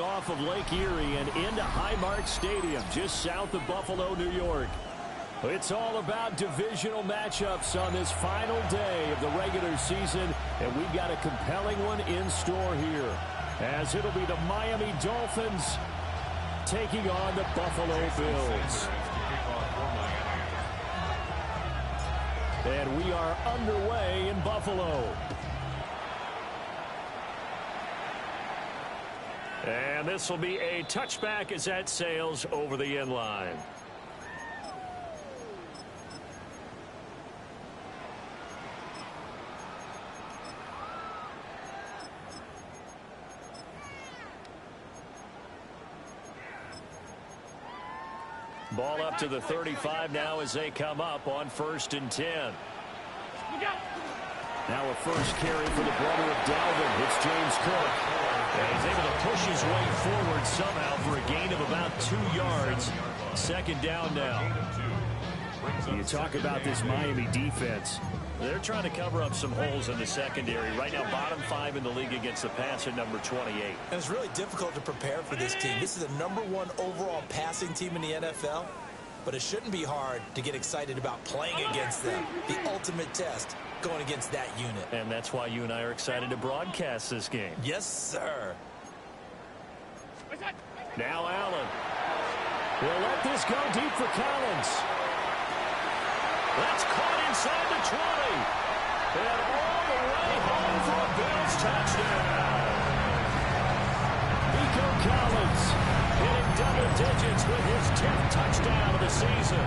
off of Lake Erie and into Highmark Stadium, just south of Buffalo, New York. It's all about divisional matchups on this final day of the regular season, and we've got a compelling one in store here, as it'll be the Miami Dolphins taking on the Buffalo Bills. And we are underway in Buffalo. And this will be a touchback as that sails over the end line. Ball up to the 35 now as they come up on 1st and 10. Now a first carry for the brother of Dalvin. It's James Cook. And he's able to push his way forward somehow for a gain of about 2 yards. 2nd down now. You talk about this Miami defense. They're trying to cover up some holes in the secondary. Right now, bottom 5 in the league against the pass at number 28. And it's really difficult to prepare for this team. This is the #1 overall passing team in the NFL. But it shouldn't be hard to get excited about playing against them. The ultimate test going against that unit. And that's why you and I are excited to broadcast this game. Yes, sir. Now Allen. He'll let this go deep for Collins. That's caught inside the 20. And all the way home for a Bills touchdown. Nico Collins hitting double digits with his 10th touchdown of the season.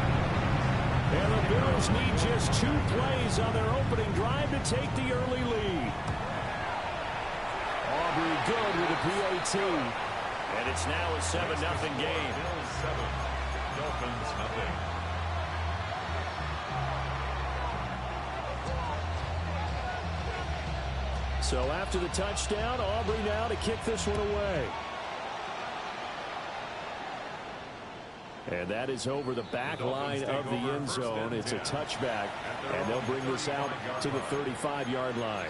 And the Bills need just 2 plays on their opening drive to take the early lead. Aubrey good with a PAT. And it's now a 7-0 game. Bills 7, Dolphins nothing. So after the touchdown, Aubrey now to kick this one away. And that is over the back line of the end zone. It's a touchback, and they'll bring this out to the 35-yard line.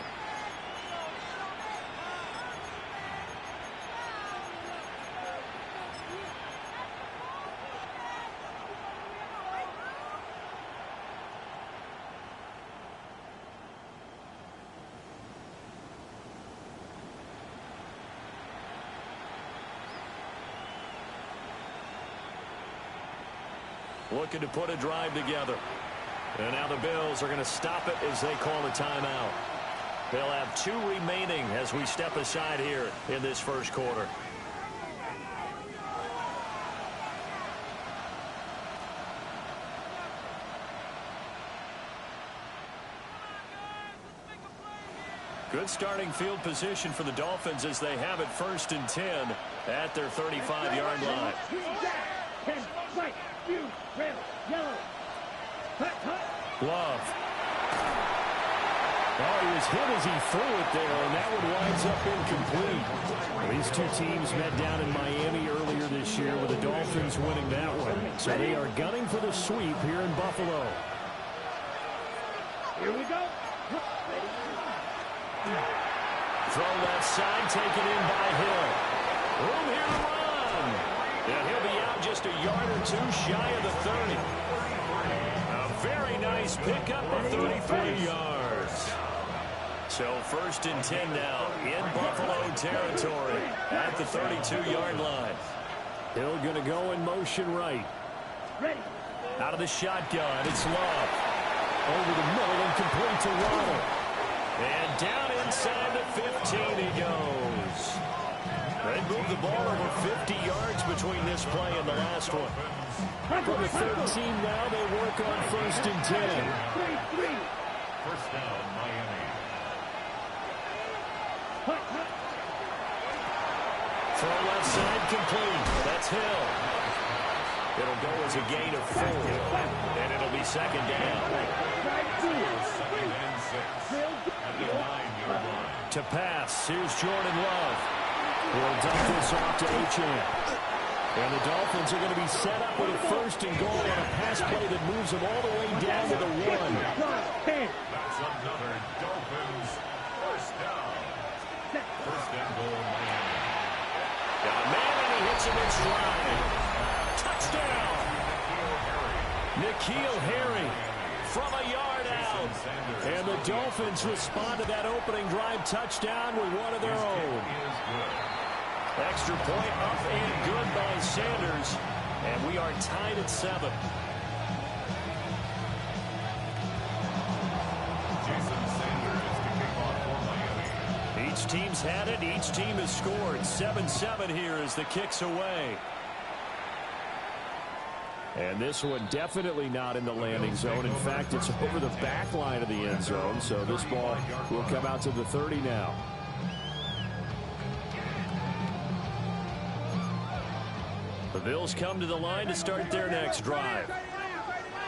Looking to put a drive together. And now the Bills are going to stop it as they call a timeout. They'll have 2 remaining as we step aside here in this first quarter. Good starting field position for the Dolphins as they have it 1st and 10 at their 35-yard line. Love. Oh, he was hit as he threw it there, and that one winds up incomplete. These 2 teams met down in Miami earlier this year with the Dolphins winning that one. So they are gunning for the sweep here in Buffalo. Here we go. Throw left side, taken in by Hill. Room here to run. And he'll be out just a yard or 2 shy of the 30. A very nice pickup of 33 yards. So 1st and 10 now in Buffalo territory at the 32-yard line. Hill going to go in motion right. Out of the shotgun, it's Love. Over the middle and complete to Waddle. And down inside the 15 he goes. They move the ball over 50 yards between this play and the last one. From the 13 now, they work on 1st and 10. First down, Miami. Throw left side complete. That's Hill. It'll go as a gain of 4. And it'll be 2nd down. 2nd and 6 at the 9-yard line. To pass, here's Jordan Love. He'll dump this off to Achane. And the Dolphins are going to be set up with a 1st and goal on a pass play that moves them all the way down to the 1. That's another Dolphins first down. 1st and goal, Miami. Got a man gets him in stride. Touchdown. N'Keal Harry from a yard out. And the Dolphins respond to that opening drive touchdown with one of their own. Extra point up and good by Sanders. And we are tied at 7. Each team's had it. Each team has scored. 7-7 here as the kick's away. And this one definitely not in the landing zone. In fact, it's over the back line of the end zone. So this ball will come out to the 30 now. The Bills come to the line to start their next drive.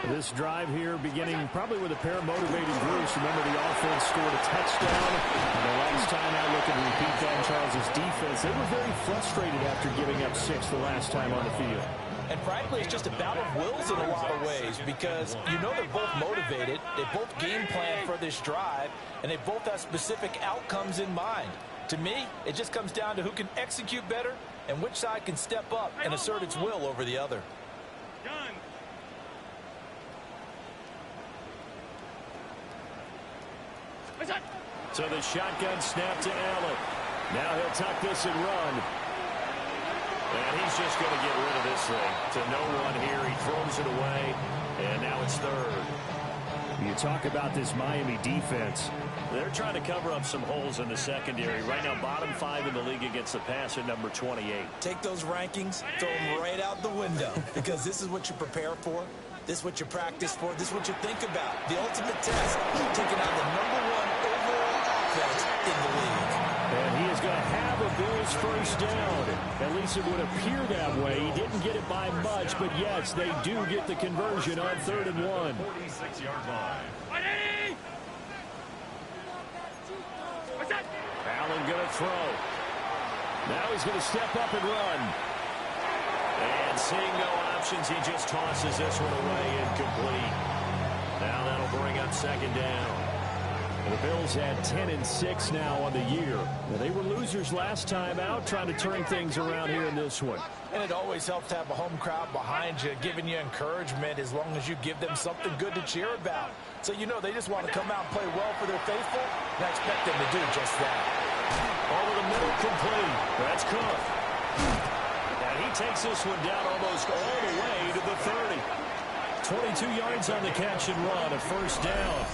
This drive here beginning probably with a pair of motivating groups. Remember, the offense scored a touchdown. And the last time out, look and repeat that, Charles' defense. They were very frustrated after giving up 6 the last time on the field. And frankly, it's just a battle of wills in a lot of ways because you know they're both motivated. They both game plan for this drive, and they both have specific outcomes in mind. To me, it just comes down to who can execute better and which side can step up and assert its will over the other. So the shotgun snap to Allen. Now he'll tuck this and run. And he's just going to get rid of this thing to no one here. He throws it away, and now it's 3rd. You talk about this Miami defense. They're trying to cover up some holes in the secondary. Right now, bottom 5 in the league against the pass at number 28. Take those rankings, throw them right out the window because this is what you prepare for. This is what you practice for. This is what you think about. The ultimate test, taking out the #1 overall offense in the league. And he is going to have a Bills first down. At least it would appear that way. He didn't get it by much, but yes, they do get the conversion on 3rd and 1. 46-yard line. Allen going to throw. Now he's going to step up and run. And seeing no options, he just tosses this one away, incomplete. Now that'll bring up 2nd down. The Bills had 10-6 now on the year. They were losers last time out, trying to turn things around here in this one. And it always helps to have a home crowd behind you, giving you encouragement as long as you give them something good to cheer about. So you know they just want to come out and play well for their faithful, and I expect them to do just that. Over the middle, complete. That's Cook. And he takes this one down almost all the way to the 30. 22 yards on the catch and run, a first down.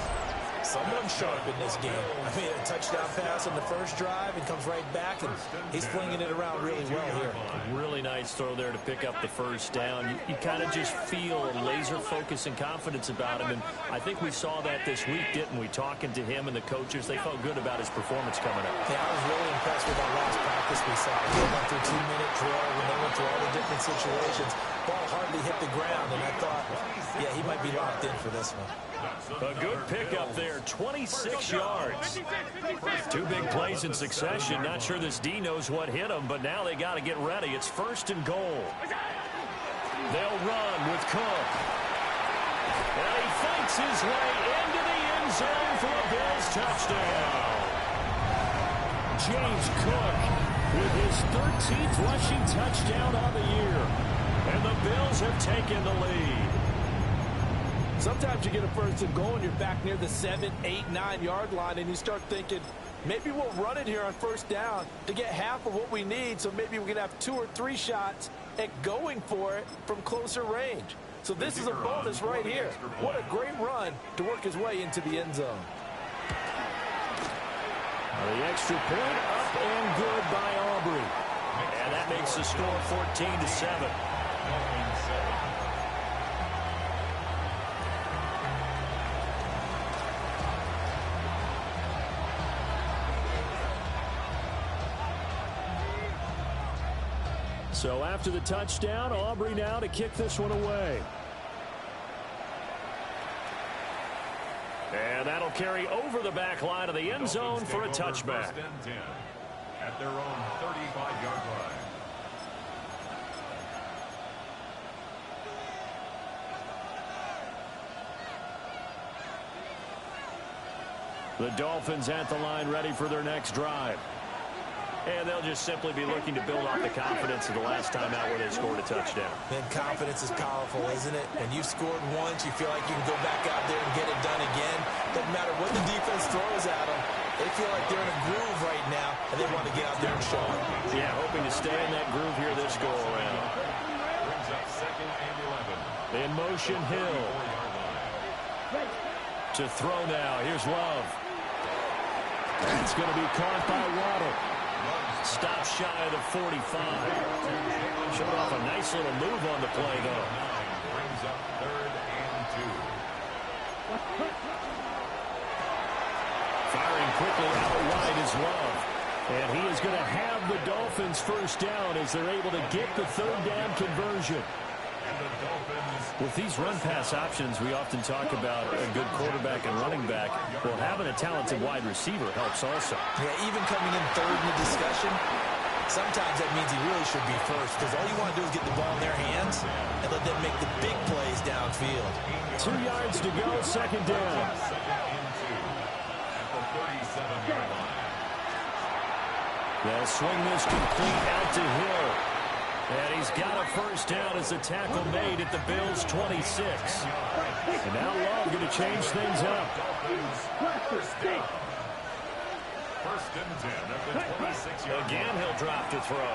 Someone sharp in this game. I mean, a touchdown pass on the first drive and comes right back, and he's flinging it around really well here. Really nice throw there to pick up the first down. You kind of just feel a laser focus and confidence about him, and I think we saw that this week, didn't we? Talking to him and the coaches, they felt good about his performance coming up. Yeah, I was really impressed with that last practice we saw. They went through 2-minute drill when they went through all the different situations. Ball hardly hit the ground, and I thought, yeah, he might be locked in for this one. A good pickup there, 26 yards. 2 big plays in succession. Not sure this D knows what hit him, but now they got to get ready. It's 1st and goal. They'll run with Cook. And he fights his way into the end zone for a Bills touchdown. James Cook with his 13th rushing touchdown on the year. And the Bills have taken the lead. Sometimes you get a 1st and goal and you're back near the 7, 8, 9-yard line, and you start thinking, maybe we'll run it here on 1st down to get half of what we need, so maybe we can have 2 or 3 shots at going for it from closer range. So this is a bonus right here. What a great run to work his way into the end zone. The extra point up and good by Aubrey. And that makes the score 14-7. So after the touchdown, Aubrey now to kick this one away. And that'll carry over the back line of the end zone for a touchback. At their own 35-yard line. The Dolphins at the line ready for their next drive. And they'll just simply be looking to build off the confidence of the last time out where they scored a touchdown. And confidence is powerful, isn't it? When you've scored once, you feel like you can go back out there and get it done again. Doesn't matter what the defense throws at them. They feel like they're in a groove right now, and they want to get out there and show it. Yeah, hoping to stay in that groove here this go-around. Brings up 2nd and 11. In motion, Hill. To throw now. Here's Love. It's going to be caught by Waddle. Stop shy of the 45. Showed off a nice little move on the play, though. Brings up 3rd and 2. Firing quickly out wide is Love. And he is going to have the Dolphins first down as they're able to get the 3rd down conversion. With these run-pass options, we often talk about a good quarterback and running back. Well, having a talented wide receiver helps also. Yeah, even coming in 3rd in the discussion, sometimes that means he really should be first, because all you want to do is get the ball in their hands and let them make the big plays downfield. 2 yards to go, 2nd down. At the 37-yard line. They'll swing this complete out to Hill. And he's got a first down as the tackle made at the Bills' 26. And now Love going to change things up. First and 10 at the 26-yard line. Again, he'll drop to throw.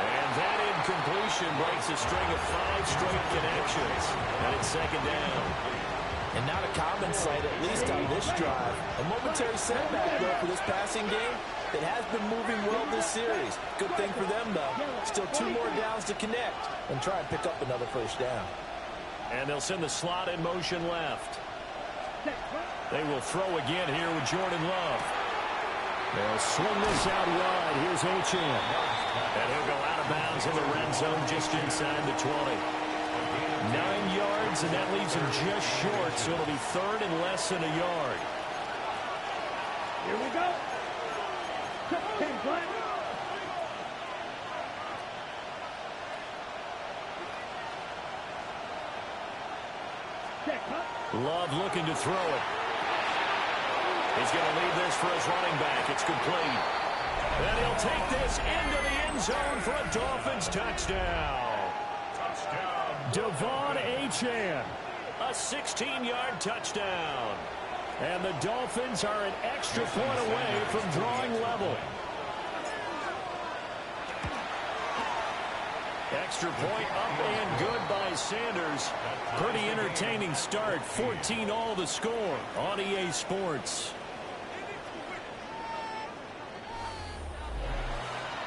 And that incompletion breaks a string of 5 straight connections. And it's 2nd down. And not a common sight, at least on this drive. A momentary setback, though, for this passing game. It has been moving well this series. Good thing for them, though. Still 2 more downs to connect and try and pick up another first down. And they'll send the slot in motion left. They will throw again here with Jordan Love. They'll swing this out wide. Here's Achane. And he'll go out of bounds in the red zone just inside the 20. 9 yards, and that leaves him just short, so it'll be 3rd and less than a yard. Here we go. Love looking to throw it. He's going to leave this for his running back. It's complete. And he'll take this into the end zone for a Dolphins touchdown. Devon Achane, a 16-yard touchdown. And the Dolphins are an extra point away from drawing level. Extra point up and good by Sanders. Pretty entertaining start. 14-all the score on EA Sports.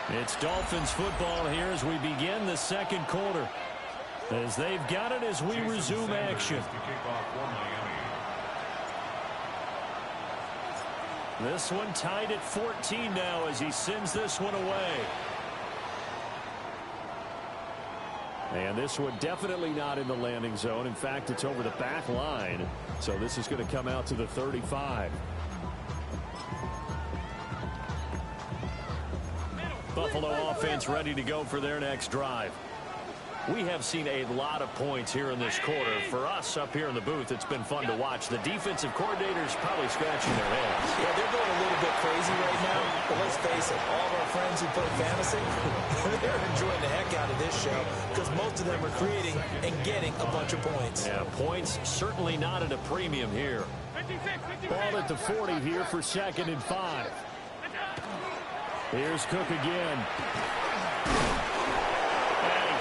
It's Dolphins football here as we begin the 2nd quarter. As they've got it as we resume action. This one tied at 14 now as he sends this one away. And this one definitely not in the landing zone. In fact, it's over the back line. So this is going to come out to the 35. Buffalo offense ready to go for their next drive. We have seen a lot of points here in this quarter. For us up here in the booth, it's been fun to watch. The defensive coordinators probably scratching their heads. Yeah, they're going a little bit crazy right now. But let's face it, all of our friends who play fantasy, they're enjoying the heck out of this show because most of them are creating and getting a bunch of points. Yeah, points certainly not at a premium here. Ball at the 40 here for 2nd and 5. Here's Cook again.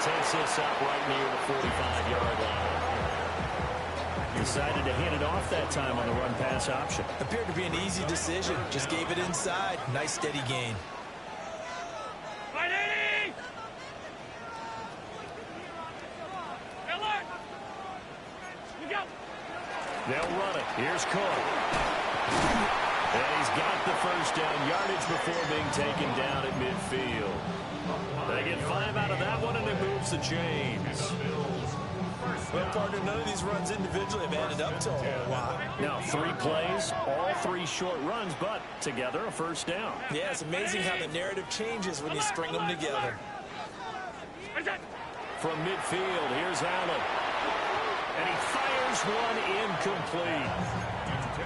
Takes this up right near the 45-yard line. Decided to hand it off that time on the run-pass option. Appeared to be an easy decision. Just gave it inside. Nice steady gain. They'll run it. Here's Cook. And he's got the first down yardage before being taken down at midfield. They get 5 out of that one, and it moves the chains. Well, partner, none of these runs individually have added up to a whole lot. Now, 3 plays, all 3 short runs, but together a first down. Yeah, it's amazing how the narrative changes when you string them together. From midfield, here's Allen. And he fires one incomplete.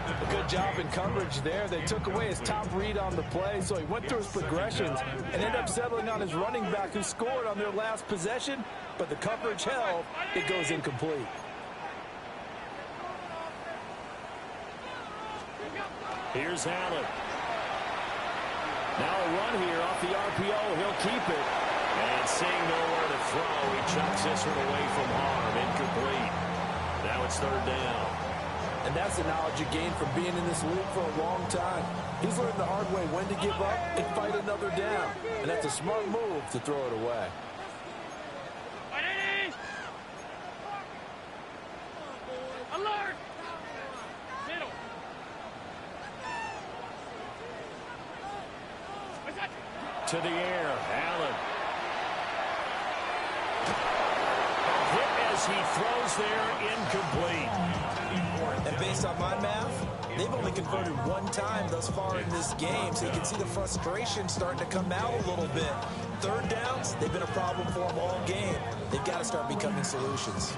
A good job in coverage there. They took away his top read on the play, so he went through his progressions and ended up settling on his running back who scored on their last possession, but the coverage held. It goes incomplete. Here's Allen. Now a run here off the RPO. He'll keep it. And seeing nowhere to throw, he chucks this one away from harm. Incomplete. Now it's third down. And that's the knowledge you gain from being in this league for a long time. He's learned the hard way when to give up and fight another down. And that's a smart move to throw it away. Alert! Middle. To the air, Allen. A hit as he throws there, incomplete. And based on my math, they've only converted one time thus far in this game, so you can see the frustration starting to come out a little bit. Third downs, they've been a problem for them all game. They've got to start becoming solutions.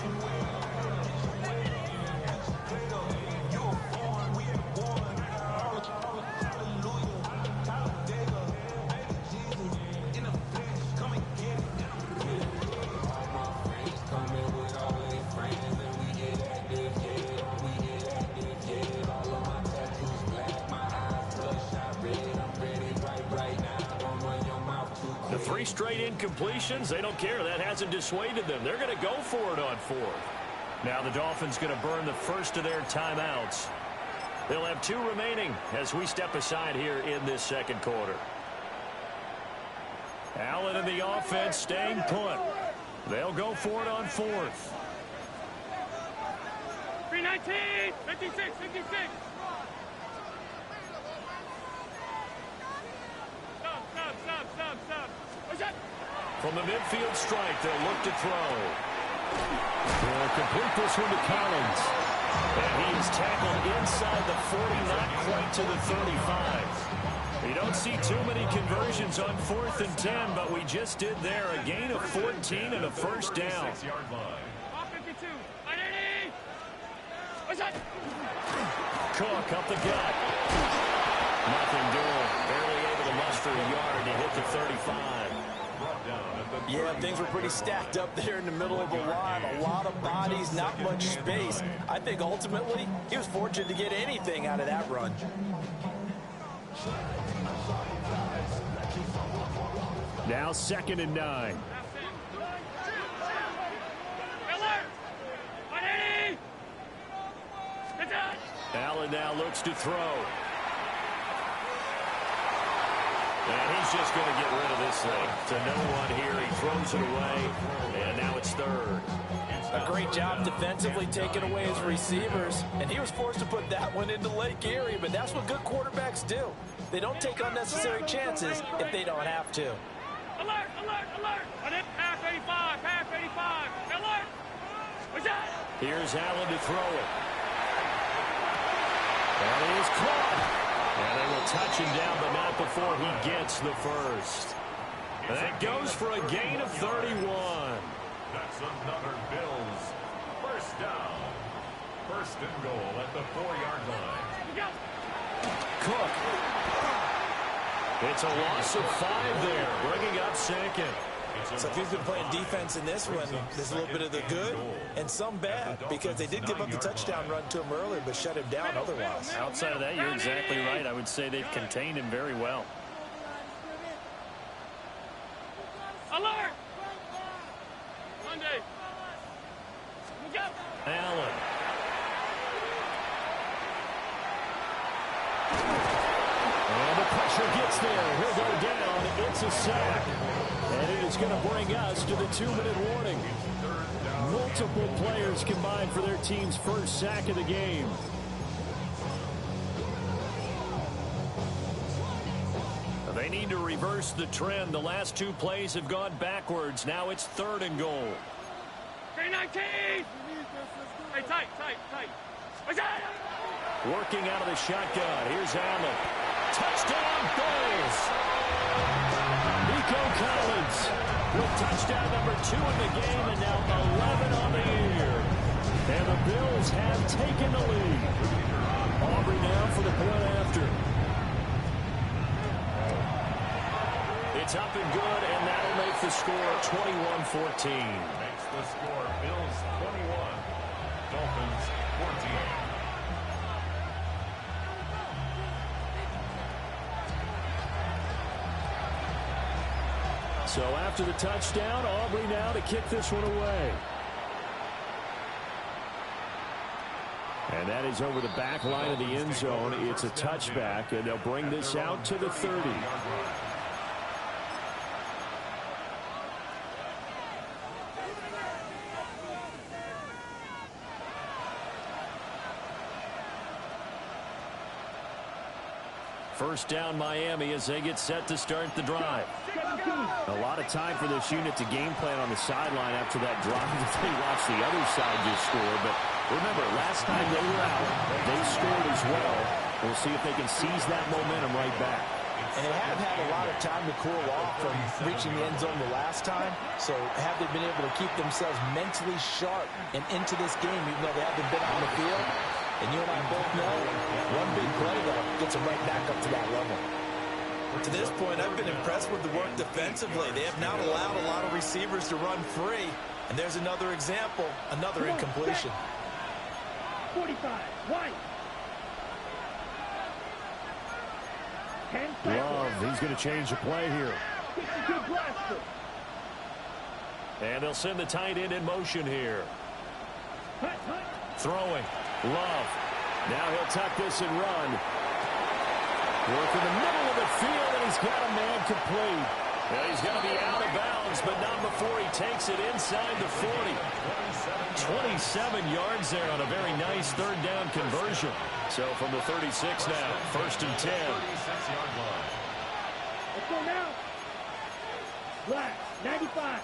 The 3 straight incompletions, they don't care. That hasn't dissuaded them. They're going to go for it on 4th. Now the Dolphins going to burn the first of their timeouts. They'll have 2 remaining as we step aside here in this second quarter. Allen and the offense staying put. They'll go for it on 4th. 319, 56, 56. Stop. What's that? From the midfield strike, they'll look to throw. They'll complete this one to Collins. And he is tackled inside the 40, not quite to the 35. You don't see too many conversions on 4th and 10, but we just did there. A gain of 14 and a first down. 52. Identity. What's that? Cook up the gut. Nothing doing. Barely able to muster a yard to hit the 35. Yeah, things were pretty stacked up there in the middle of the line. A lot of bodies, not much space. I think ultimately he was fortunate to get anything out of that run. Now 2nd and 9. Allen now looks to throw. And he's just going to get rid of this thing. To no one here. He throws it away. And now it's 3rd. A great job defensively taking away his receivers. And he was forced to put that one into Lake Erie. But that's what good quarterbacks do. They don't take unnecessary chances if they don't have to. Alert! Pass 85, pass 85. Alert! What's that? Here's Allen to throw it. And he is caught. And they will touch him down, but not before he gets the first. And that goes for a gain of 31. That's another Bills first down. 1st and goal at the 4-yard line. Cook. It's a loss of 5 there, bringing up 2nd. So if he's been playing defense in this one, there's a little bit of the good and some bad, because they did give up the touchdown run to him earlier, but shut him down otherwise. Outside of that, you're exactly right. I would say they've contained him very well. Alert! Monday. Look out! Allen. And the pressure gets there. He'll go down. It's a sack. And it is going to bring us to the 2-minute warning. Multiple players combined for their team's first sack of the game. They need to reverse the trend. The last 2 plays have gone backwards. Now it's 3rd and goal. 319! Hey, tight. What's that? Working out of the shotgun. Here's Allen. Touchdown, Bills! Nico Collins with touchdown number 2 in the game, and now 11 on the year. And the Bills have taken the lead. Auburn Aubrey now for the point after. It's up and good, and that'll make the score 21-14. Makes the score Bills 21, Dolphins 14. So after the touchdown, Aubrey now to kick this one away. And that is over the back line of the end zone. It's a touchback, and they'll bring this out to the 30. First down Miami as they get set to start the drive. A lot of time for this unit to game plan on the sideline after that drive that they watched the other side just score. But remember, last time they were out, they scored as well. We'll see if they can seize that momentum right back. And they have had a lot of time to cool off from reaching the end zone the last time. So have they been able to keep themselves mentally sharp and into this game, even though they haven't been on the field? And you and I both know one big play, though, gets them right back up to that level. To this point, I've been impressed with the work defensively. They have not allowed a lot of receivers to run free. And there's another example, another incompletion. 45, wide. Love, he's going to change the play here. And they'll send the tight end in motion here. Throwing. Love. Now he'll tuck this and run. Work in the middle of the field, and he's got a man complete. Well, he's going to be out of bounds, but not before he takes it inside the 40. 27 yards there on a very nice third down conversion. So from the 36 now, first and 10. Let's go now. Black, 95.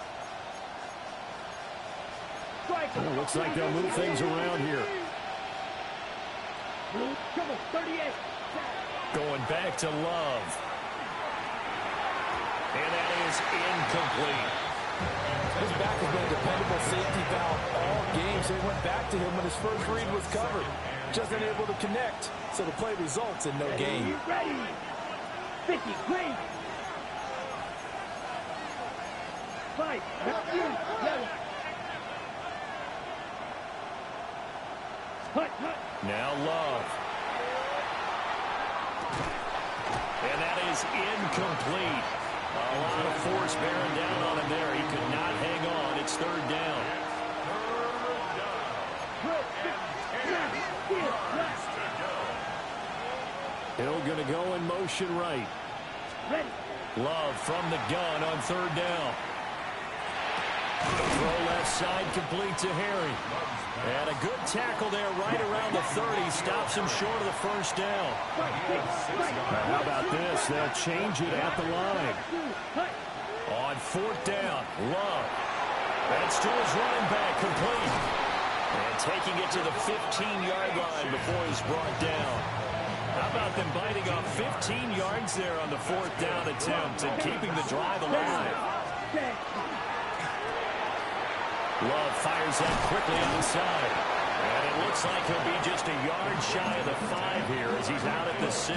Well, looks like they'll move things around here. Come on, 38. Going back to Love. And that is incomplete. His back has been a dependable safety valve all game, so he went back to him when his first read was covered. Just unable to connect, so the play results in no gain. Ready. 50, green. 5, yellow. Now Love. And that is incomplete. A lot of force bearing down on him there. He could not hang on. It's third down. Hill going to go in motion right. Love from the gun on third down. Throw left side complete to Harry. And a good tackle there right around the 30. Stops him short of the first down. How about this? They'll change it at the line. On fourth down, Love. That's to his running back, complete. And taking it to the 15-yard line before he's brought down. How about them biting off 15 yards there on the fourth down attempt and keeping the drive alive? Love fires that quickly on the side. And it looks like he'll be just a yard shy of the 5 here as he's out at the 6.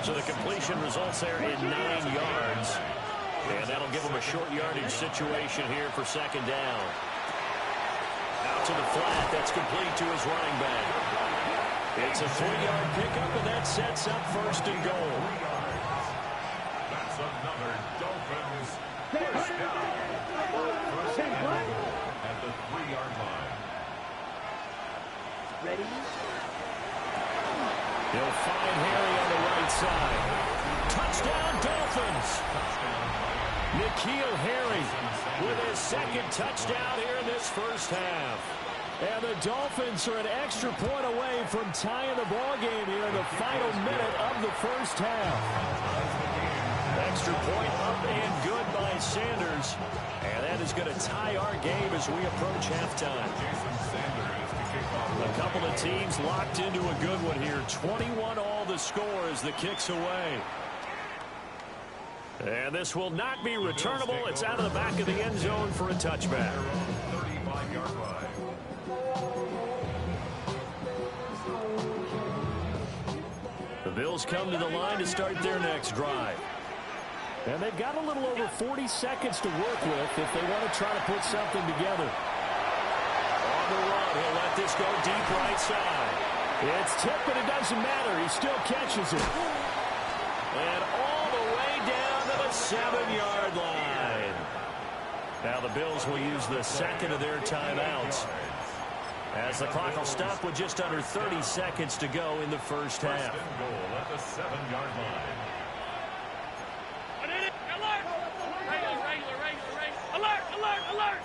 So the completion results there in 9 yards. And that'll give him a short yardage situation here for second down. Out to the flat. That's complete to his running back. It's a 3-yard pickup, and that sets up first and goal. That's another Dolphins first down. First and goal at the 3-yard line. Ready? He'll find Harry on the right side. Touchdown, Dolphins! N'Keal Harry with his second touchdown here in this first half. And the Dolphins are an extra point away from tying the ball game here in the final minute of the first half. Extra point up and good by Sanders. And that is going to tie our game as we approach halftime. A couple of teams locked into a good one here. 21-all the score as the kick's away. And this will not be returnable. It's out of the back of the end zone for a touchback. 35-yard line. Bills come to the line to start their next drive. And they've got a little over 40 seconds to work with if they want to try to put something together. On the run, he'll let this go deep right side. It's tipped, but it doesn't matter. He still catches it. And all the way down to the 7-yard line. Now the Bills will use the second of their timeouts, as the clock will stop with just under 30 seconds to go in the first half. First and goal at the 7-yard line. Alert, alert, alert!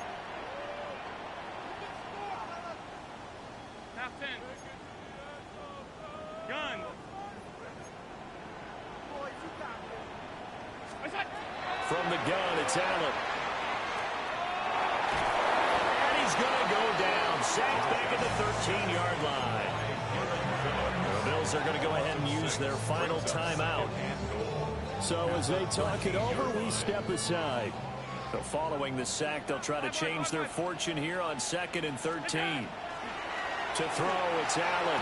Half 10. Gun. From the gun, it's Allen. And he's going to go down. Sacked back at the 13-yard line. The Bills are going to go ahead and use their final timeout. So as they talk it over, we step aside. So following the sack, they'll try to change their fortune here on 2nd and 13. To throw, it's Allen.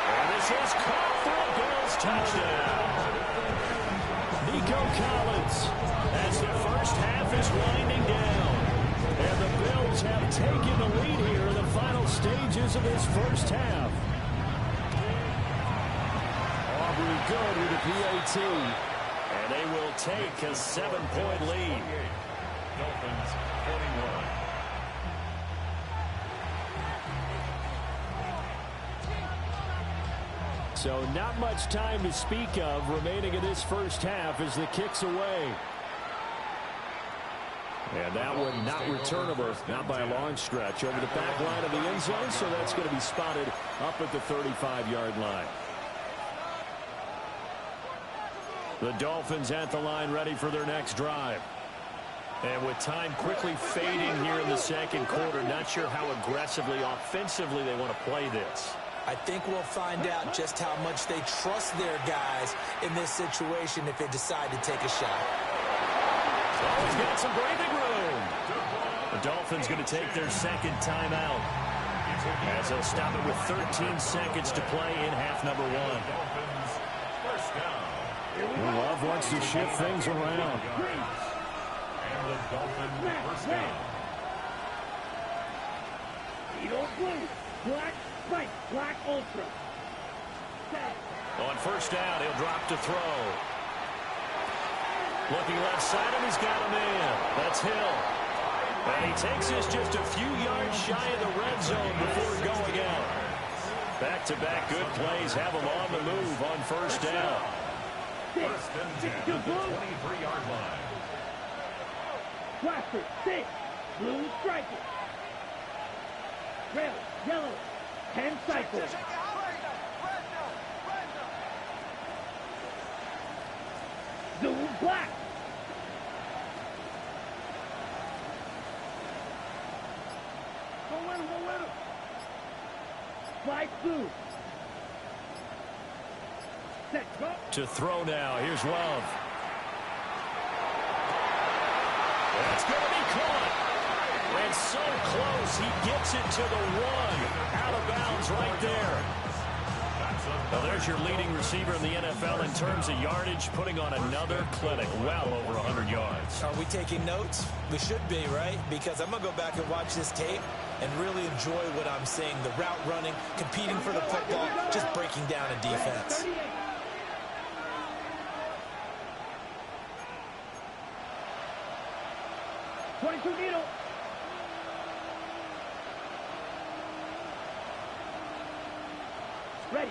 And this is caught for a Bills touchdown. Nico Collins, As the first half is winding down. and the Bills have taken the lead here in the final stages of this first half. Aubrey good with the PAT. And they will take a 7-point lead. Dolphins 21. So not much time to speak of remaining in this first half as the kick's away. And that one not returnable, not by a long stretch, over the back line of the end zone, so that's going to be spotted up at the 35-yard line. The Dolphins at the line ready for their next drive. And with time quickly fading here in the second quarter, not sure how aggressively, offensively they want to play this. I think we'll find out just how much they trust their guys in this situation if they decide to take a shot. Oh, he's got some breathing room. The Dolphins going to take their second timeout, as they'll stop it with 13 seconds to play in half number 1. Dolphins first down. Love wants to shift things around. And the Dolphins first down. Eagle blue, black stripe, black ultra. On first down, he'll drop to throw. Looking left side, and he's got a man. That's Hill. And he takes this just a few yards shy of the red zone before going out. Back-to-back good plays have him on the move on first down. First and 10 at the 23-yard line. Blaster, 6, blue striker. Red, yellow, 10 cycles. Zoom black. Go with him, go with him. Fly blue. Set, go. To throw now. Here's Love. That's going to be caught. And so close, he gets it to the 1. Out of bounds right there. Well, there's your leading receiver in the NFL in terms of yardage, putting on another clinic, well over 100 yards. Are we taking notes? We should be, right? Because I'm going to go back and watch this tape and really enjoy what I'm seeing. The route running, competing for the football, just breaking down a defense. 38. .22 needle. Ready.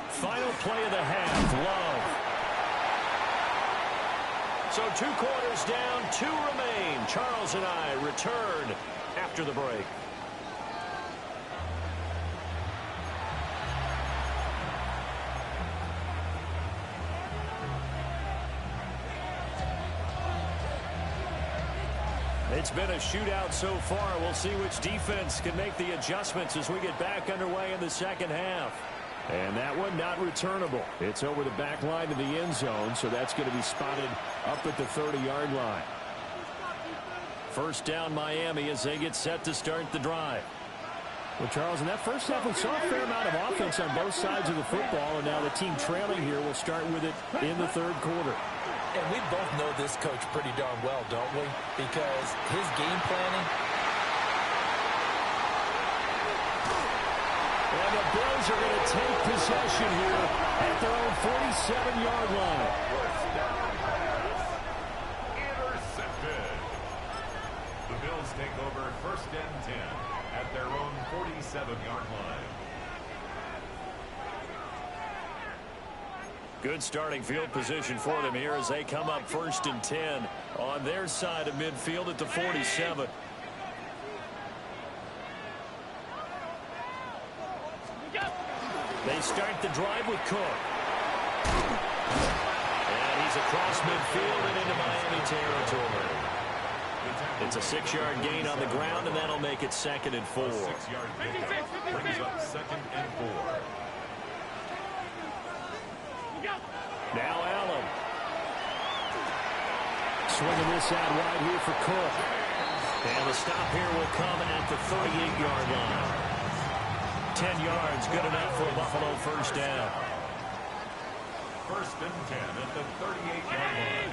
Final play of the half, Love. So 2 quarters down, 2 remain. Charles and I return after the break. It's been a shootout so far. We'll see which defense can make the adjustments as we get back underway in the second half. And that one not returnable. It's over the back line of the end zone, so that's going to be spotted up at the 30-yard line. First down Miami as they get set to start the drive. Well, Charles, in that first half, we saw a fair amount of offense on both sides of the football, and now the team trailing here will start with it in the third quarter. And we both know this coach pretty darn well, don't we? Because his game planning. And the Bills are going to take possession here at their own 47-yard line. Intercepted. The Bills take over 1st and 10 at their own 47-yard line. Good starting field position for them here as they come up 1st and 10 on their side of midfield at the 47. They start the drive with Cook. And he's across midfield and into Miami territory. It's a 6-yard gain on the ground, and that'll make it 2nd and 4. 6-yard pickup brings up 2nd and 4. Now Allen. Swinging this out wide here for Cook. And the stop here will come at the 38-yard line. 10 yards, good enough for a Buffalo first down. 1st and 10 at the 38-yard line.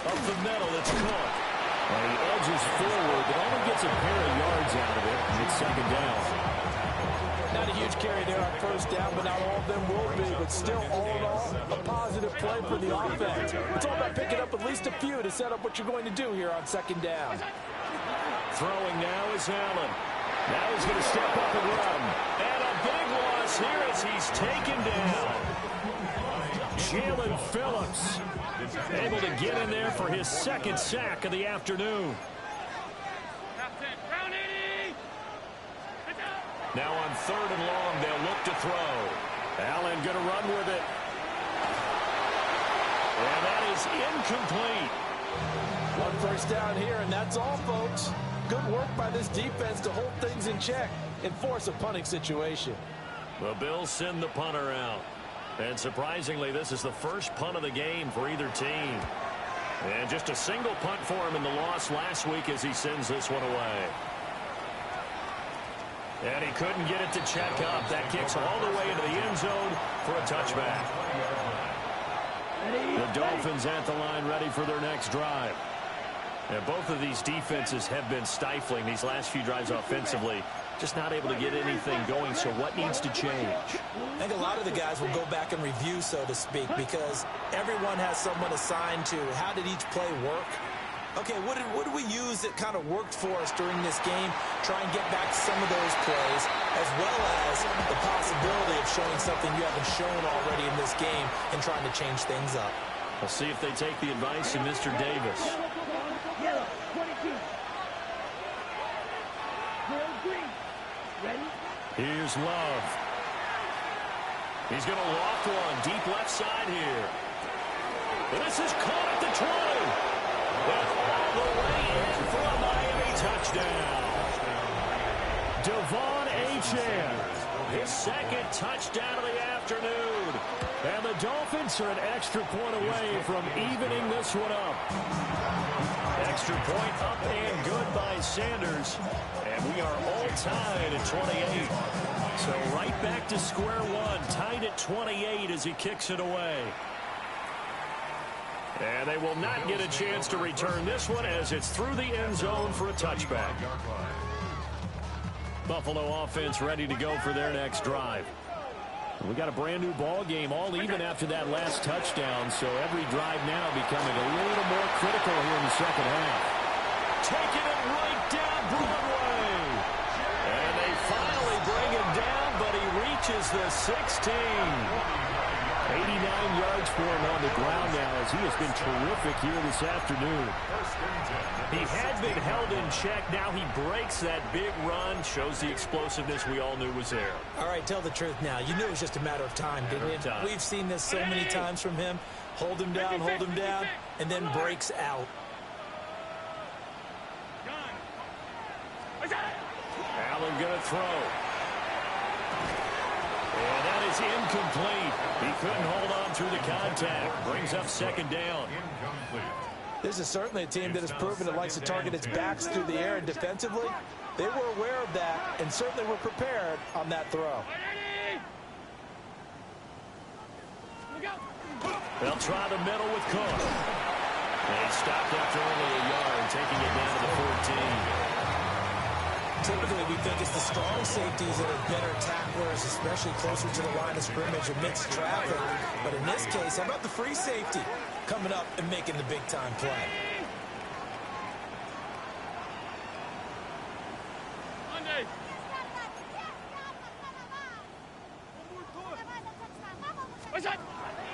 Up the middle, it's Cook. Well, he edges forward, but only gets a pair of yards out of it. It's 2nd down. Not a huge carry there on first down, but not all of them will be. But still, all in all, a positive play for the offense. It's all about picking up at least a few to set up what you're going to do here on 2nd down. Throwing now is Allen. Now he's going to step up and run. And a big loss here as he's taken down. Jalen Phillips able to get in there for his 2nd sack of the afternoon. Now on 3rd and long, they'll look to throw. Allen going to run with it. And that is incomplete. 1 first down here, and that's all, folks. Good work by this defense to hold things in check and force a punting situation. The Bills send the punter out. And surprisingly, this is the first punt of the game for either team. And just a single punt for him in the loss last week as he sends this one away. And he couldn't get it to check up. That kicks all the way into the end zone for a touchback. The Dolphins at the line ready for their next drive. And both of these defenses have been stifling these last few drives offensively. Just not able to get anything going, so what needs to change? I think a lot of the guys will go back and review, so to speak, because everyone has someone assigned to how did each play work. Okay, what did we use that kind of worked for us during this game? Try and get back to some of those plays, as well as the possibility of showing something you haven't shown already in this game and trying to change things up. We'll see if they take the advice of Mr. Davis. Yellow, 22. Will green. Ready? Here's Love. He's going to loft one deep left side here. This is caught at the 20. And all the way in for a Miami touchdown. Devon Achane, his 2nd touchdown of the afternoon. And the Dolphins are an extra point away from evening this one up. Extra point up and good by Sanders. And we are all tied at 28. So right back to square one, tied at 28 as he kicks it away. And they will not get a chance to return this one as it's through the end zone for a touchback. Buffalo offense ready to go for their next drive. We got a brand new ball game, all even after that last touchdown, so every drive now becoming a little more critical here in the 2nd half. Taking it right down Broadway. And they finally bring him down, but he reaches the 16. 89 yards for him on the ground now as he has been terrific here this afternoon. He had been held in check. Now he breaks that big run, shows the explosiveness we all knew was there. All right, tell the truth now. You knew it was just a matter of time, didn't you? We've seen this so many times from him. Hold him down, and then breaks out. Allen going to throw. And that is incomplete. He couldn't hold on through the contact. Brings up 2nd down. Incomplete. This is certainly a team that has proven it likes to target its backs through the air, and defensively, they were aware of that and certainly were prepared on that throw. They'll try the middle with Cook. And he stopped after only a yard, taking it down to the 14. Typically, we think it's the strong safeties that are better tacklers, especially closer to the line of scrimmage amidst traffic. But in this case, how about the free safety coming up and making the big-time play?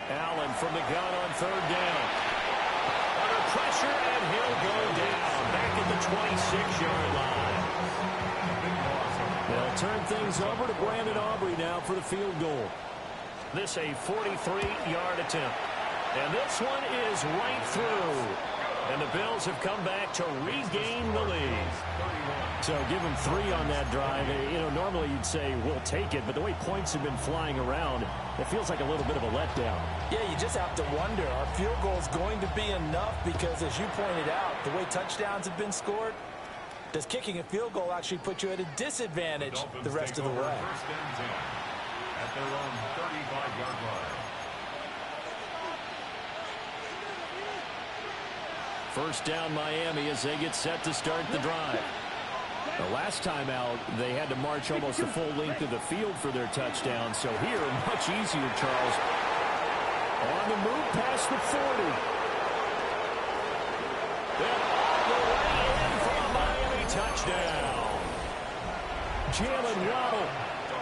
Allen from the gun on third down. Under pressure, and he'll go down back at the 26-yard line. They'll turn things over to Brandon Aubrey now for the field goal. This a 43-yard attempt. And this one is right through. And the Bills have come back to regain the lead. So give them 3 on that drive. You know, normally you'd say we'll take it, but the way points have been flying around, it feels like a little bit of a letdown. Yeah, you just have to wonder, are field goals going to be enough? Because as you pointed out, the way touchdowns have been scored, does kicking a field goal actually put you at a disadvantage the rest of the way? First and 10 at their own 35-yard line. First down Miami as they get set to start the drive. The last time out, they had to march almost the full length of the field for their touchdown. So here, much easier, Charles. On the move past the 40. Then all the way in for a Miami touchdown. Jalen Waddle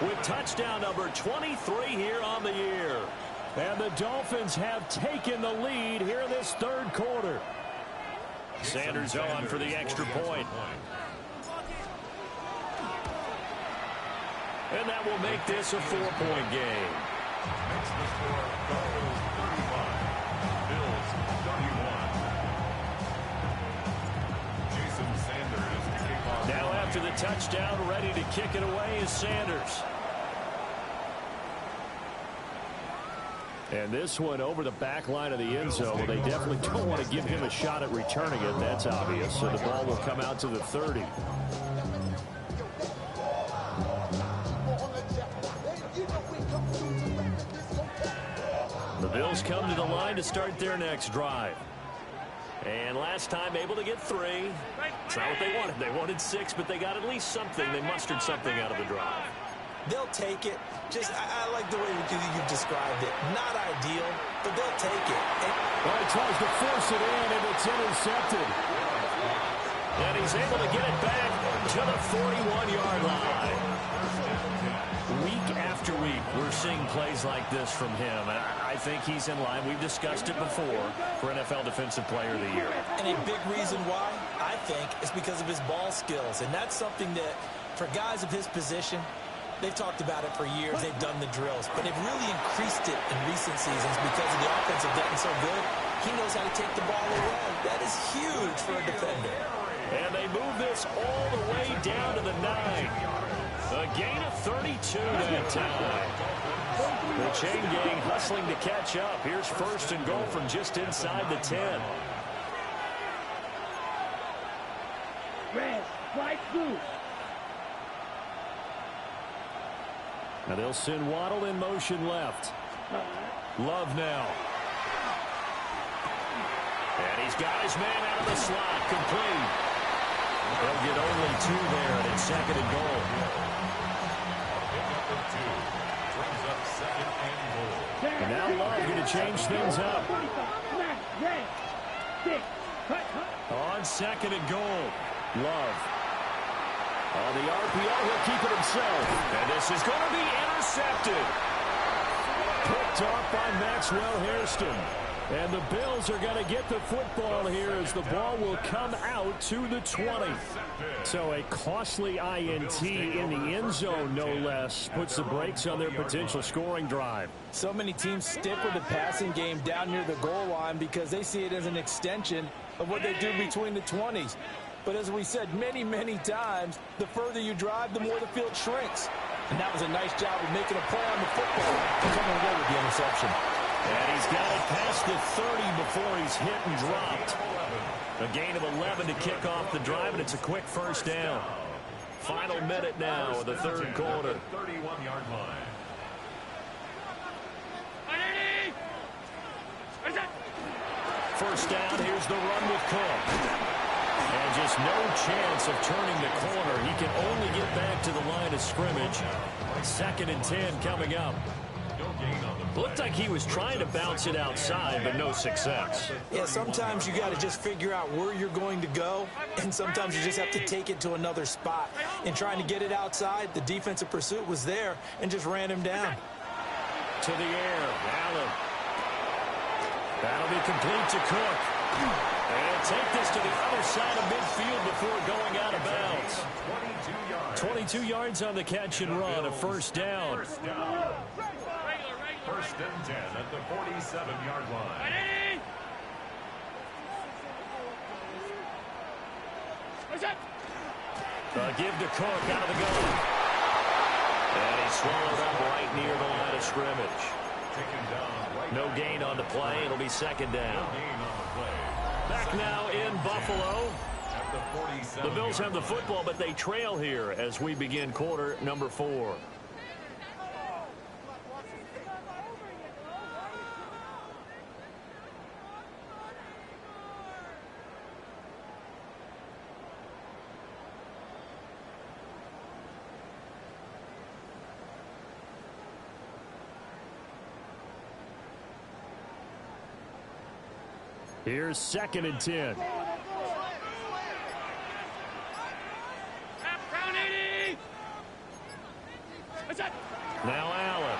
with touchdown number 23 here on the year. And the Dolphins have taken the lead here in this third quarter. Sanders on for the extra point. And that will make this a 4-point game. Makes the score Dolphins 35, Bills 31. Jason Sanders to kick off. Now after the touchdown, ready to kick it away is Sanders. And this one over the back line of the end zone. Well, they definitely don't want to give him a shot at returning it. That's obvious. So the ball will come out to the 30. The Bills come to the line to start their next drive. And last time able to get 3. It's not what they wanted. They wanted 6, but they got at least something. They mustered something out of the drive. They'll take it. Just, I like the way you've described it. Not ideal, but they'll take it. Well, he tries to force it in, and it's intercepted. And he's able to get it back to the 41-yard line. Week after week, we're seeing plays like this from him. And I think he's in line. We've discussed it before for NFL Defensive Player of the Year. And a big reason why, I think, is because of his ball skills. And that's something that, for guys of his position, they've talked about it for years. They've done the drills. But they've really increased it in recent seasons because of the offense have gotten so good. He knows how to take the ball away. That is huge for a defender. And they move this all the way down to the 9. A gain of 32 that time. The chain gang hustling to catch up. Here's first and goal from just inside the 10. Red, white, blue. Now they'll send Waddle in motion left. Love now. And he's got his man out of the slot. Complete. They'll get only 2 there, and it's second and goal. Brings up second and goal. And now Love going to change things up. On second and goal, Love. On the RPO, he'll keep it himself. And this is going to be intercepted. Picked off by Maxwell Hairston. And the Bills are going to get the football here as the ball will come out to the 20. So a costly INT in the end zone, no less, puts the brakes on their potential scoring drive. So many teams stick with the passing game down near the goal line because they see it as an extension of what they do between the 20s. But as we said many, many times, the further you drive, the more the field shrinks. And that was a nice job of making a play on the football and coming away with the interception. And he's got it past the 30 before he's hit and dropped. A gain of 11 to kick off the drive, and it's a quick first down. Final minute now of the third quarter. 31-yard line. First down, here's the run with Cook. And just no chance of turning the corner. He can only get back to the line of scrimmage. 2nd and 10 coming up. Looked like he was trying to bounce it outside, but no success. Yeah, sometimes you got to just figure out where you're going to go, and sometimes you just have to take it to another spot. In trying to get it outside, the defensive pursuit was there and just ran him down. To the air, Allen. That'll be complete to Cook. And take this to the other side of midfield before going out of bounds. 22 yards on the catch and run, a first down. First and 10 at the 47-yard line. Give to Cook out of the gun. And he's swallowed up right near the line of scrimmage. No gain on the play. It'll be second down. Back now in Buffalo. The Bills have the football, but they trail here as we begin quarter number 4. Here's 2nd and 10. Now Allen.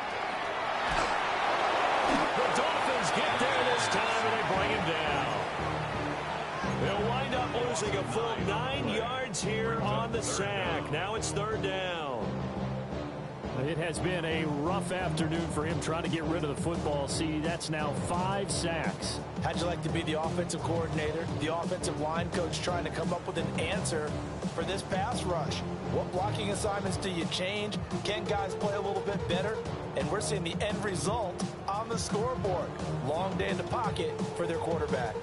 The Dolphins get there this time, and they bring him down. They'll wind up losing a full 9 yards here on the sack. Now it's 3rd down. It has been a rough afternoon for him trying to get rid of the football. See, that's now 5 sacks. How'd you like to be the offensive coordinator, the offensive line coach trying to come up with an answer for this pass rush? What blocking assignments do you change? Can guys play a little bit better? And we're seeing the end result on the scoreboard. Long day in the pocket for their quarterback.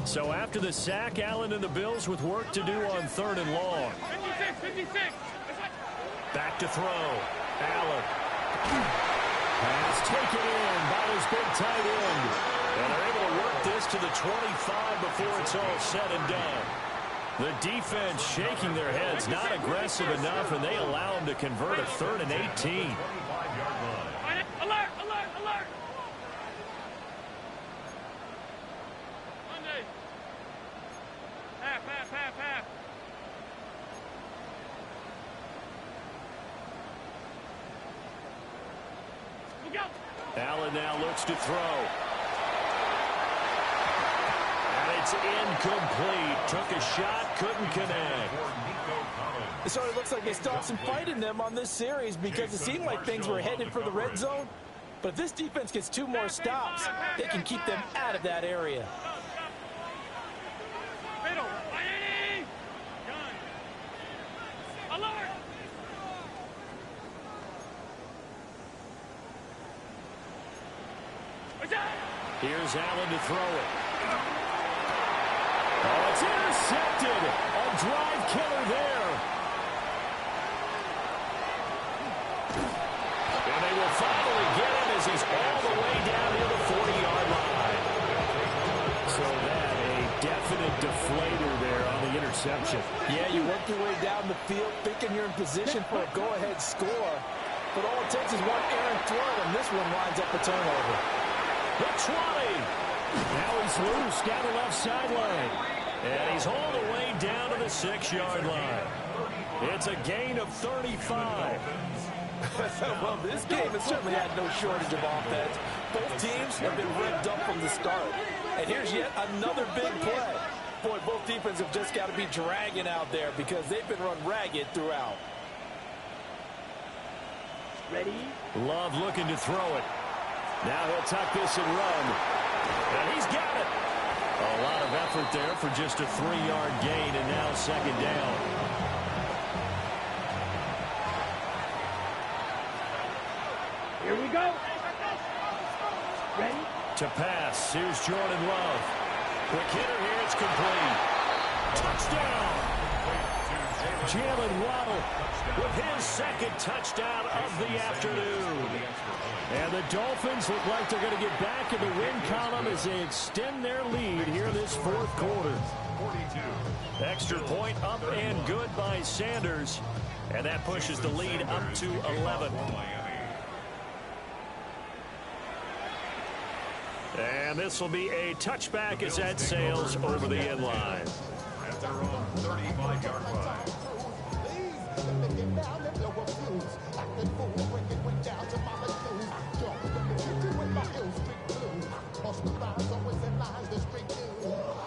So after the sack, Allen and the Bills with work to do on 3rd and long. 56. Back to throw. Allen. Pass taken in by his big tight end. And they're able to work this to the 25 before it's all said and done. The defense shaking their heads, not aggressive enough, and they allow them to convert a 3rd and 18. Alert, alert, alert. Monday. Half. Look out. Allen now looks to throw. And it's incomplete. Took a shot, couldn't connect. So it looks like they stopped some fight in them on this series because it seemed like things were headed for the red zone. But if this defense gets 2 more stops, they can keep them out of that area. Middle. Gun. Alert. Here's Allen to throw it. Oh, it's intercepted. A drive killer there. And they will finally get him as he's all the way down near the 40-yard line. So that a definite deflator there on the interception. Yeah, you work your way down the field thinking you're in position for a go-ahead score. But all it takes is one errant throw, and this one winds up a turnover. The 20. Now he's loose down the left sideline. And he's all the way down to the 6-yard line. It's a gain of 35. Well, this game has certainly had no shortage of offense. Both teams have been revved up from the start. And here's yet another big play. Boy, both defenses have just got to be dragging out there because they've been run ragged throughout. Ready? Love looking to throw it. Now he'll tuck this and run. And he's got it. A lot of effort there for just a 3-yard gain, and now 2nd down. Here we go. Ready? To pass. Here's Jordan Love. Quick hitter here. It's complete. Touchdown. Jalen Waddle with his second touchdown of the afternoon. And the Dolphins look like they're going to get back in the win column as they extend their lead here this fourth quarter. Extra point up and good by Sanders. And that pushes the lead up to 11. And this will be a touchback as that sails over the end line. At their own 35-yard line.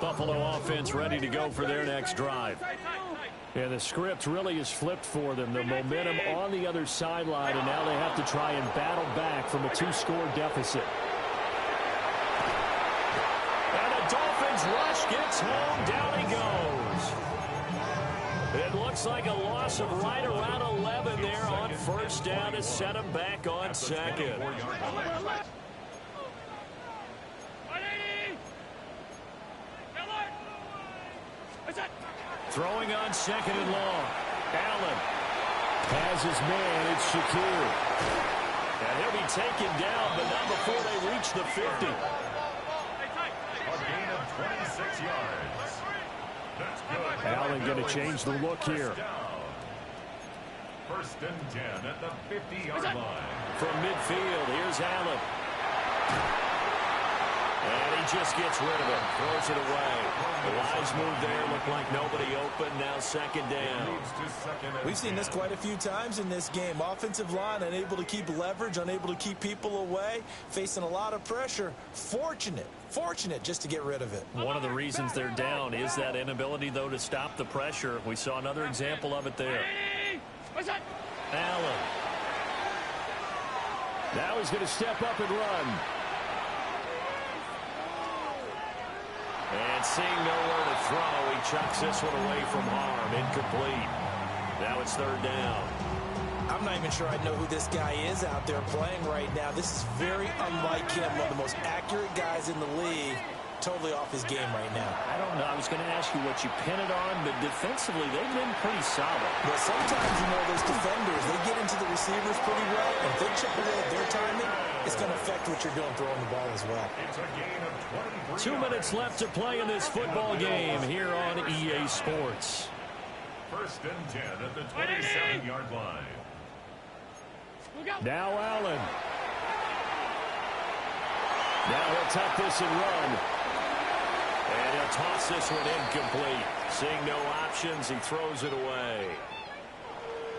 Buffalo offense ready to go for their next drive. And the script really is flipped for them. The momentum on the other sideline, and now they have to try and battle back from a two-score deficit. And the Dolphins rush gets home. Down he goes. It looks like a loss of right around 11 there on first down to set him back on second. Throwing on second and long. Allen has his man. It's Shakir. And he'll be taken down, but not before they reach the 50. A gain of 26 yards. That's good. Allen going to change the look here. First and 10 at the 50-yard line. From midfield, here's Allen. And he just gets rid of it. Throws it away. The wise move there. Looked like nobody open. Now second down. We've seen this quite a few times in this game. Offensive line unable to keep leverage, unable to keep people away, facing a lot of pressure. Fortunate just to get rid of it. One of the reasons they're down is that inability, though, to stop the pressure. We saw another example of it there. Allen. Now he's going to step up and run. And seeing nowhere to throw, he chucks this one away from harm. Incomplete. Now it's third down. I'm not even sure I know who this guy is out there playing right now. This is very unlike him, one of the most accurate guys in the league. Totally off his game right now. I don't know. I was going to ask you what you pin it on, but defensively, they've been pretty solid. But sometimes, you know, those defenders, they get into the receivers pretty well. And if they chip away at their timing, it's going to affect what you're doing throwing the ball as well. It's a gain of 23 2 minutes left to play in this football game here on EA Sports. First and 10 at the 27-yard line. Now Allen. Now he'll tuck this and run. And he'll toss this one incomplete. Seeing no options, he throws it away.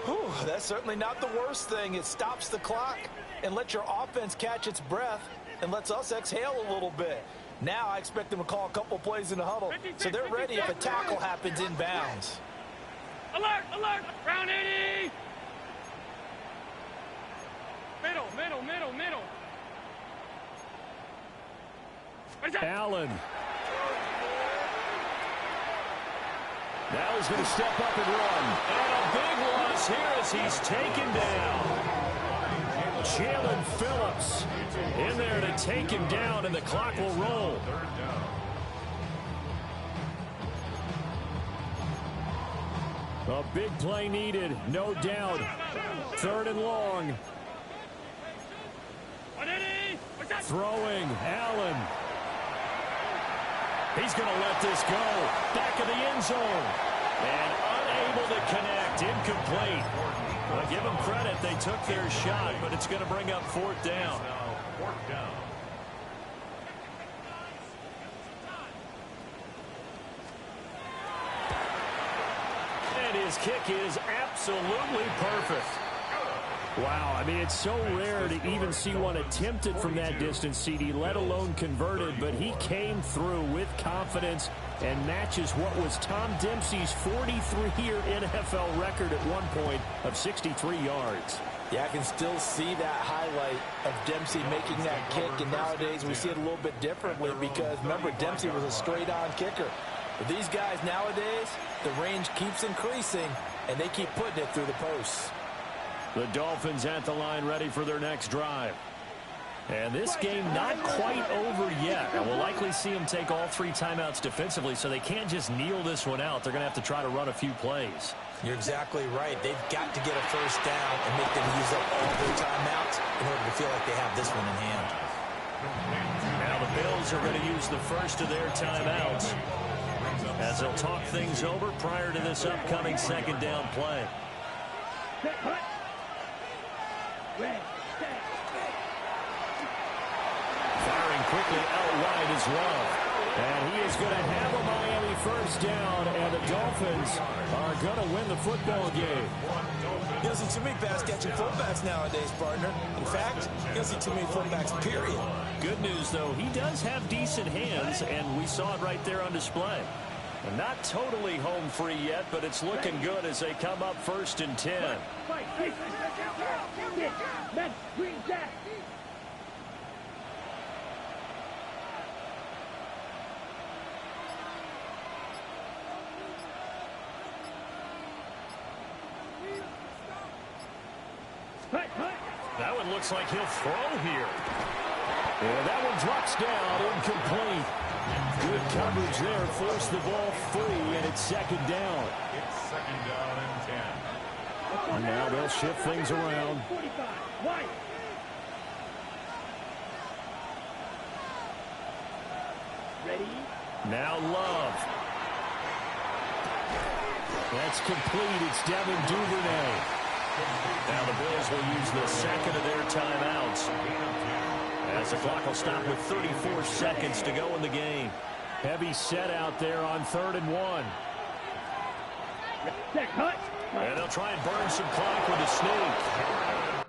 Whew, that's certainly not the worst thing. It stops the clock and lets your offense catch its breath and lets us exhale a little bit. Now I expect them to call a couple plays in the huddle, so they're ready if a tackle happens inbounds. Alert, alert, round 80. Middle. Allen. Now he's going to step up and run. And a big loss here as he's taken down. Jalen Phillips in there to take him down, and the clock will roll. A big play needed, no doubt. Third and long. Throwing, Allen. He's going to let this go. Back of the end zone. And unable to connect. Incomplete. Well, give them credit. They took their shot, but it's going to bring up fourth down. Fourth down. And his kick is absolutely perfect. Wow, I mean, it's so rare to even see one attempted from that distance, CD, let alone converted, but he came through with confidence and matches what was Tom Dempsey's 43-year NFL record at one point of 63 yards. Yeah, I can still see that highlight of Dempsey making that kick, and nowadays we see it a little bit differently because, remember, Dempsey was a straight-on kicker. But these guys nowadays, the range keeps increasing, and they keep putting it through the posts. The Dolphins at the line ready for their next drive. And this game not quite over yet. And we'll likely see them take all 3 timeouts defensively, so they can't just kneel this one out. They're going to have to try to run a few plays. You're exactly right. They've got to get a first down and make them use up all their timeouts in order to feel like they have this one in hand. Now the Bills are going to use the first of their timeouts as they'll talk things over prior to this upcoming second down play. Firing quickly out wide is Love. And he is going to have a Miami first down, and the Dolphins are going to win the football game. You don't see too many pass-catching fullbacks nowadays, partner. In fact, you don't see too many fullbacks, period. Good news, though, he does have decent hands, and we saw it right there on display. And not totally home free yet, but it's looking good as they come up 1st and 10. That one looks like he'll throw here. And that one drops down, incomplete. Good coverage there, forced the ball free, and it's second down. It's second down and 10. And now they'll shift things around. Ready? Now Love. That's complete. It's Devin Duvernay. Now the Bills will use the second of their timeouts as the clock will stop with 34 seconds to go in the game. Heavy set out there on 3rd and 1. And they'll try and burn some clock with a sneak.